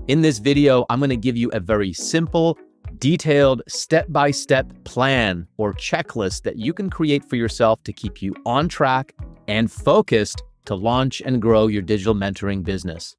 In this video, I'm going to give you a very simple, detailed, step-by-step plan or checklist that you can create for yourself to keep you on track and focused to launch and grow your digital mentoring business.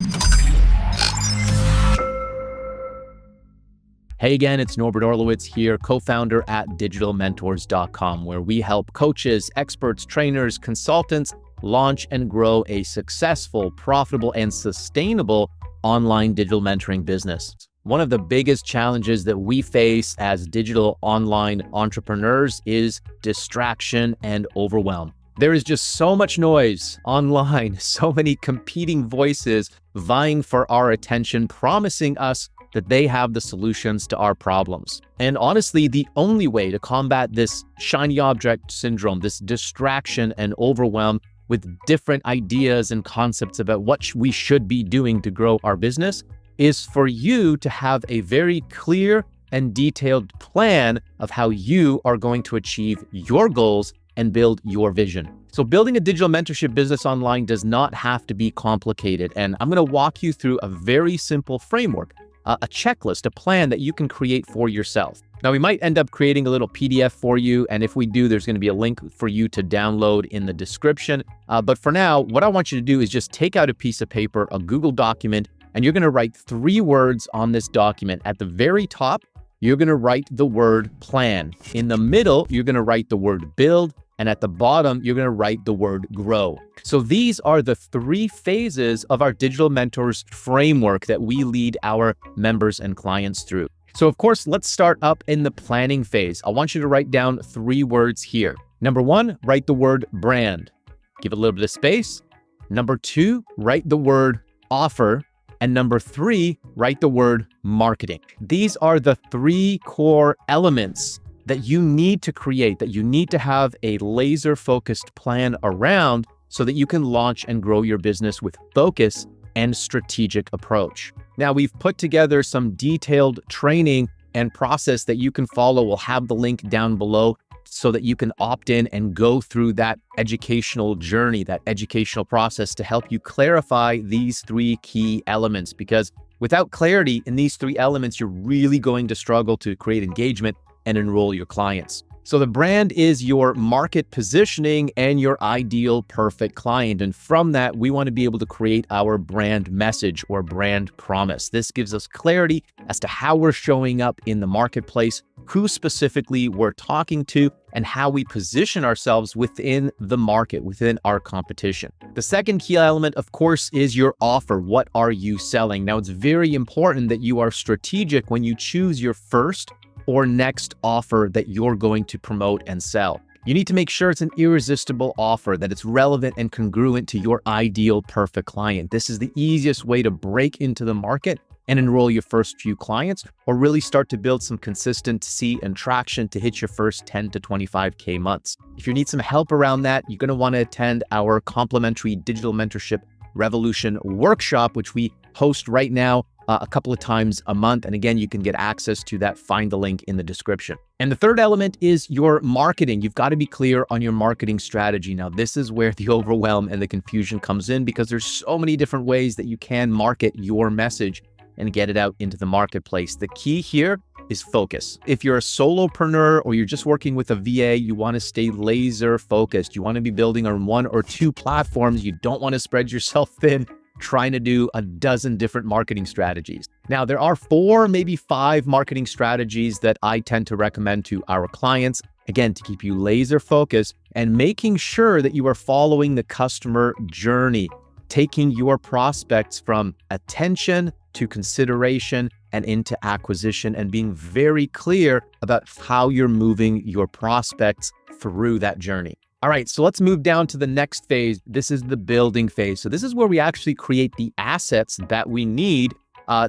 Hey again, it's Norbert Orlowitz here, co-founder at digitalmentors.com, where we help coaches, experts, trainers, consultants launch and grow a successful, profitable, and sustainable online digital mentoring business. One of the biggest challenges that we face as digital online entrepreneurs is distraction and overwhelm. There is just so much noise online, so many competing voices vying for our attention, promising us that they have the solutions to our problems. And honestly, the only way to combat this shiny object syndrome, this distraction and overwhelm with different ideas and concepts about what we should be doing to grow our business, is for you to have a very clear and detailed plan of how you are going to achieve your goals and build your vision. So building a digital mentorship business online does not have to be complicated. And I'm going to walk you through a very simple framework, a checklist, a plan that you can create for yourself. Now, we might end up creating a little PDF for you. And if we do, there's going to be a link for you to download in the description. But for now, what I want you to do is just take out a piece of paper, a Google document, and you're going to write 3 words on this document. At the very top, you're going to write the word plan. In the middle, you're going to write the word build. And at the bottom, you're going to write the word grow. So these are the 3 phases of our Digital Mentors framework that we lead our members and clients through. So of course, let's start up in the planning phase. I want you to write down 3 words here. Number 1, write the word brand. Give it a little bit of space. Number 2, write the word offer. And number 3, write the word marketing. These are the 3 core elements that you need to create, that you need to have a laser-focused plan around so that you can launch and grow your business with focus and strategic approach. Now, we've put together some detailed training and process that you can follow. We'll have the link down below so that you can opt in and go through that educational journey, that educational process to help you clarify these 3 key elements. Because without clarity in these 3 elements, you're really going to struggle to create engagement and enroll your clients. So the brand is your market positioning and your ideal perfect client. And from that, we want to be able to create our brand message or brand promise. This gives us clarity as to how we're showing up in the marketplace, who specifically we're talking to, and how we position ourselves within the market, within our competition. The second key element, of course, is your offer. What are you selling? Now, it's very important that you are strategic when you choose your first or next offer that you're going to promote and sell. You need to make sure it's an irresistible offer, that it's relevant and congruent to your ideal perfect client. This is the easiest way to break into the market and enroll your first few clients, or really start to build some consistency and traction to hit your first 10 to 25K months. If you need some help around that, you're going to want to attend our complimentary Digital Mentorship Revolution workshop, which we host right now a couple of times a month. And again, you can get access to that. Find the link in the description. And the third element is your marketing. You've got to be clear on your marketing strategy. Now, this is where the overwhelm and the confusion comes in, because there's so many different ways that you can market your message and get it out into the marketplace. The key here is focus. If you're a solopreneur or you're just working with a VA, you want to stay laser focused. You want to be building on 1 or 2 platforms. You don't want to spread yourself thin trying to do a dozen different marketing strategies. Now, there are 4, maybe 5 marketing strategies that I tend to recommend to our clients, again, to keep you laser focused and making sure that you are following the customer journey, taking your prospects from attention to consideration and into acquisition, and being very clear about how you're moving your prospects through that journey. All right, so let's move down to the next phase. This is the building phase. So this is where we actually create the assets that we need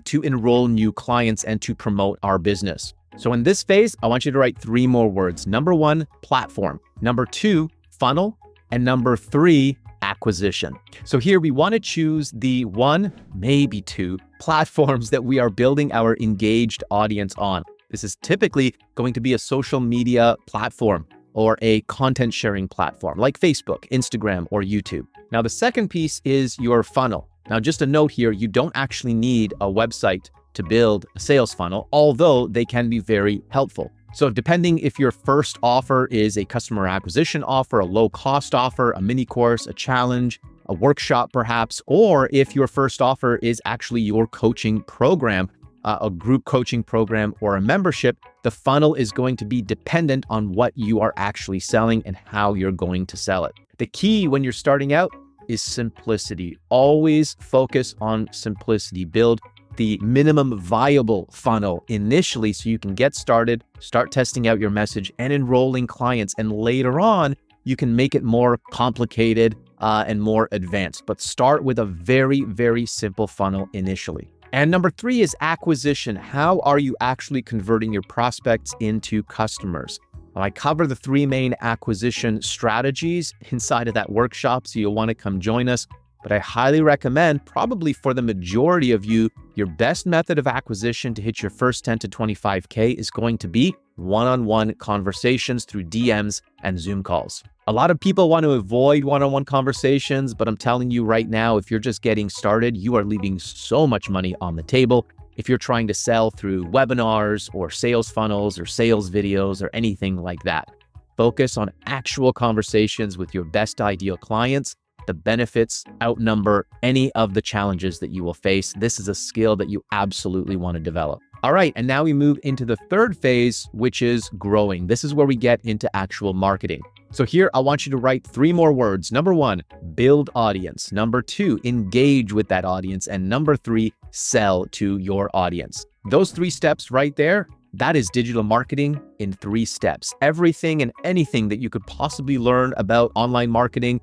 to enroll new clients and to promote our business. So in this phase, I want you to write 3 more words. Number 1, platform. Number 2, funnel. And number 3, acquisition. So here we want to choose the 1, maybe 2 platforms that we are building our engaged audience on. This is typically going to be a social media platform or a content sharing platform like Facebook, Instagram, or YouTube. Now, the second piece is your funnel. Now, just a note here, you don't actually need a website to build a sales funnel, although they can be very helpful. So depending if your first offer is a customer acquisition offer, a low-cost offer, a mini course, a challenge, a workshop perhaps, or if your first offer is actually your coaching program, a group coaching program or a membership, the funnel is going to be dependent on what you are actually selling and how you're going to sell it. The key when you're starting out is simplicity. Always focus on simplicity. Build the minimum viable funnel initially so you can get started, start testing out your message and enrolling clients. And later on, you can make it more complicated and more advanced. But start with a very, very simple funnel initially. And number 3 is acquisition. How are you actually converting your prospects into customers? Well, I cover the 3 main acquisition strategies inside of that workshop, so you'll want to come join us. But I highly recommend, probably for the majority of you, your best method of acquisition to hit your first 10 to 25K is going to be one-on-one conversations through DMs and Zoom calls. A lot of people want to avoid one-on-one conversations, but I'm telling you right now, if you're just getting started, you are leaving so much money on the table. If you're trying to sell through webinars or sales funnels or sales videos or anything like that, focus on actual conversations with your best ideal clients. The benefits outnumber any of the challenges that you will face. This is a skill that you absolutely want to develop. All right, and now we move into the third phase, which is growing. This is where we get into actual marketing. So here, I want you to write 3 more words. Number 1, build audience. Number 2, engage with that audience. And number 3, sell to your audience. Those 3 steps right there, that is digital marketing in 3 steps. Everything and anything that you could possibly learn about online marketing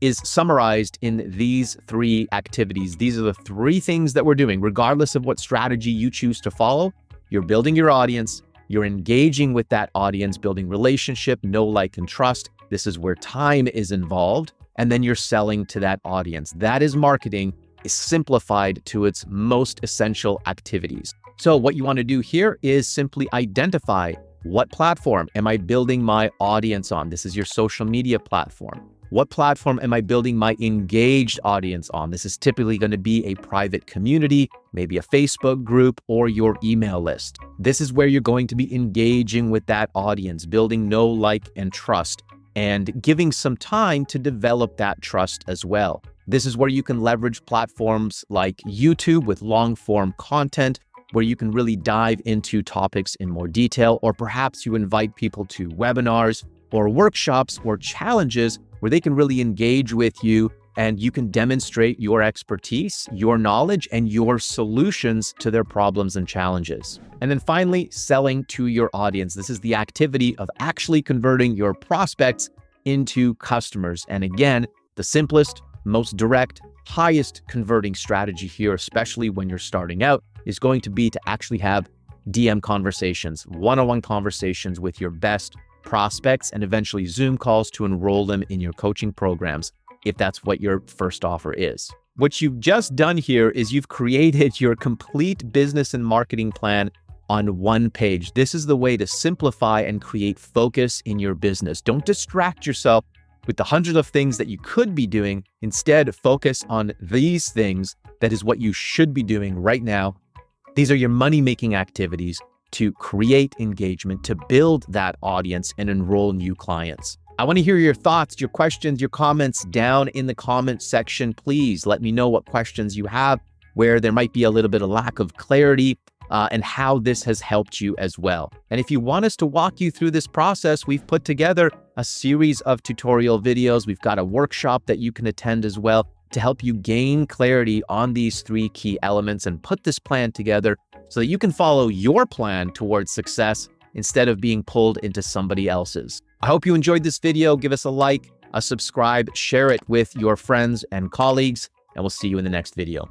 is summarized in these 3 activities. These are the 3 things that we're doing, regardless of what strategy you choose to follow. You're building your audience, you're engaging with that audience, building relationship, know, like, and trust. This is where time is involved. And then you're selling to that audience. That is marketing, is simplified to its most essential activities. So what you want to do here is simply identify, what platform am I building my audience on? This is your social media platform. What platform am I building my engaged audience on? This is typically going to be a private community, maybe a Facebook group, or your email list. This is where you're going to be engaging with that audience, building know, like, and trust, and giving some time to develop that trust as well. This is where you can leverage platforms like YouTube with long-form content, where you can really dive into topics in more detail, or perhaps you invite people to webinars or workshops or challenges where they can really engage with you and you can demonstrate your expertise, your knowledge, and your solutions to their problems and challenges. And then finally, selling to your audience. This is the activity of actually converting your prospects into customers. And again, the simplest, most direct, highest converting strategy here, especially when you're starting out, is going to be to actually have DM conversations, one-on-one conversations with your best prospects, and eventually Zoom calls to enroll them in your coaching programs, if that's what your first offer is. What you've just done here is you've created your complete business and marketing plan on one page. This is the way to simplify and create focus in your business. Don't distract yourself with the hundreds of things that you could be doing. Instead, focus on these things. That is what you should be doing right now. These are your money-making activities to create engagement, to build that audience and enroll new clients. I want to hear your thoughts, your questions, your comments down in the comment section. Please let me know what questions you have, where there might be a little bit of lack of clarity, and how this has helped you as well. And if you want us to walk you through this process, we've put together a series of tutorial videos. We've got a workshop that you can attend as well to help you gain clarity on these 3 key elements and put this plan together so that you can follow your plan towards success instead of being pulled into somebody else's. I hope you enjoyed this video. Give us a like, a subscribe, share it with your friends and colleagues, and we'll see you in the next video.